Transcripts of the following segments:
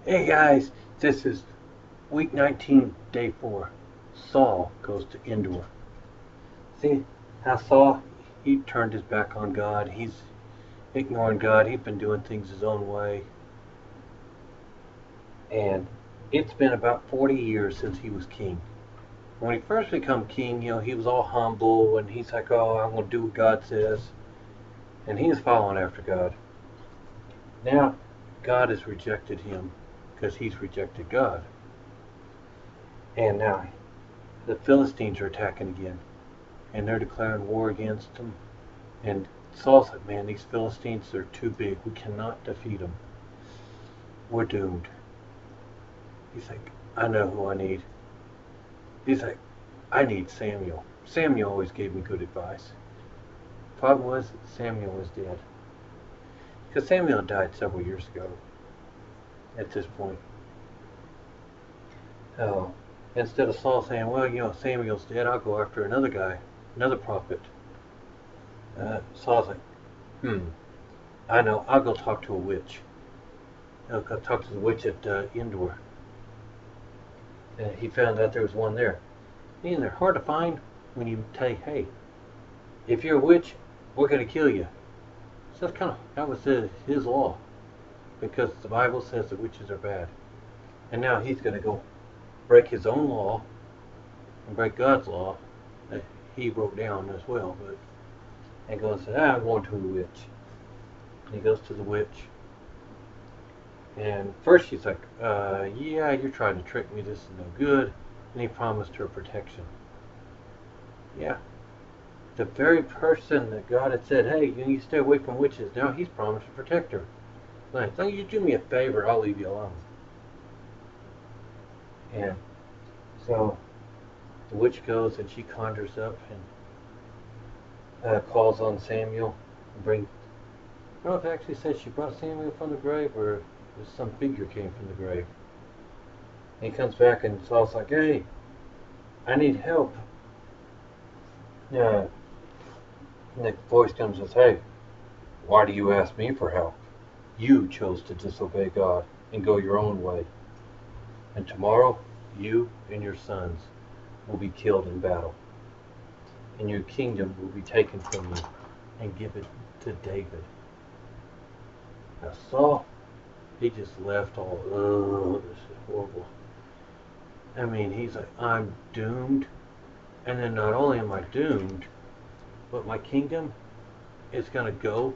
Hey guys, this is week 19, day 4. Saul goes to Endor. See how Saul, he turned his back on God. He's ignoring God. He's been doing things his own way. And it's been about 40 years since he was king. When he first became king, he was all humble and he's like, oh, I'm going to do what God says. And he is following after God. Now, God has rejected him because he's rejected God. And now the Philistines are attacking again. And they're declaring war against them. And Saul's like, man, these Philistines are too big. We cannot defeat them. We're doomed. He's like, I know who I need. He's like, I need Samuel. Samuel always gave me good advice. Problem was, Samuel was dead. Because Samuel died several years ago at this point. So instead of Saul saying, well, Samuel's dead, I'll go after another guy, another prophet. Saul's like, I know, I'll go talk to a witch. I'll go talk to the witch at Endor. And he found out there was one there. And they're hard to find when you say, hey, if you're a witch, we're going to kill you. So that was his law. Because the Bible says the witches are bad. And now he's going to go break his own law and break God's law that he wrote down as well. And goes and says, I'm going to a witch. And he goes to the witch. And first she's like, yeah, you're trying to trick me. This is no good. And he promised her protection. Yeah. The very person that God had said, hey, you stay away from witches. Now he's promised to protect her. Like, as long as you do me a favor, I'll leave you alone. And so the witch goes and she conjures up and calls on Samuel and brings. I don't know if it actually says she brought Samuel from the grave or some figure came from the grave. And he comes back and Saul's like, hey, I need help. And the voice comes and says, hey, why do you ask me for help? You chose to disobey God and go your own way. And tomorrow, you and your sons will be killed in battle. And your kingdom will be taken from you and given to David. Now Saul, he just left all, this is horrible. I mean, he's like, I'm doomed. And then not only am I doomed, but my kingdom is going to go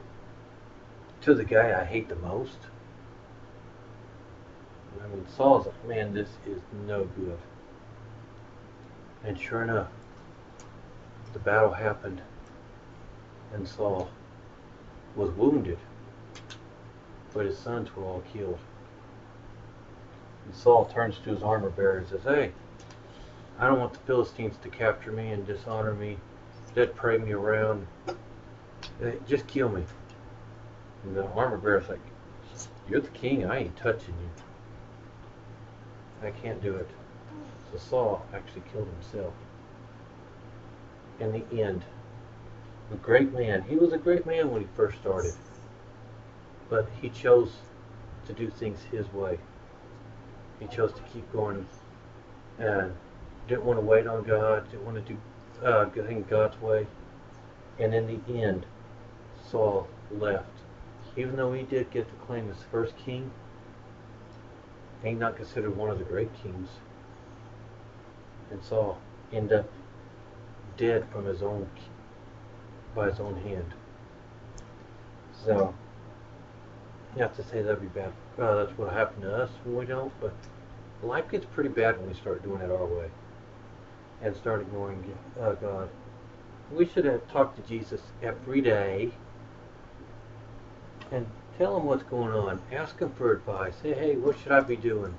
to the guy I hate the most. I mean, Saul's like, man, this is no good. And sure enough, the battle happened, and Saul was wounded, but his sons were all killed. And Saul turns to his armor bearer and says, hey, I don't want the Philistines to capture me and dishonor me. They'd parade me around. Just kill me. And the armor bearer's like, you're the king, I ain't touching you. I can't do it. So Saul actually killed himself. In the end, a great man. He was a great man when he first started. But he chose to do things his way. He chose to keep going and didn't want to wait on God, didn't want to do things God's way. And in the end, Saul left. Even though he did get to claim his first king, he's not considered one of the great kings. And Saul ended up dead by his own hand. So you have to say that'd be bad. That's what happened to us when we don't. But life gets pretty bad when we start doing it our way and start ignoring God. We should have talked to Jesus every day and tell him what's going on. Ask him for advice. Say, hey, what should I be doing?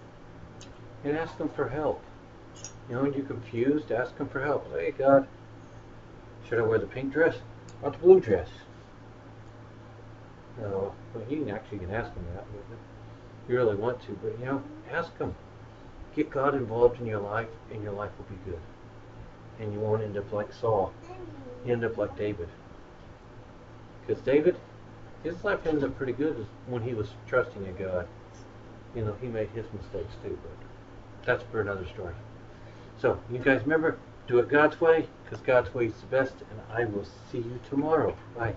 And ask him for help. When you're confused, ask him for help. Hey, God, should I wear the pink dress or the blue dress? No, well, you can ask him that if you really want to. But, ask him. Get God involved in your life, and your life will be good. And you won't end up like Saul. You end up like David. Because David, his life ended up pretty good when he was trusting in God. You know, he made his mistakes too, but that's for another story. So, you guys remember, do it God's way, because God's way is the best, and I will see you tomorrow. Bye.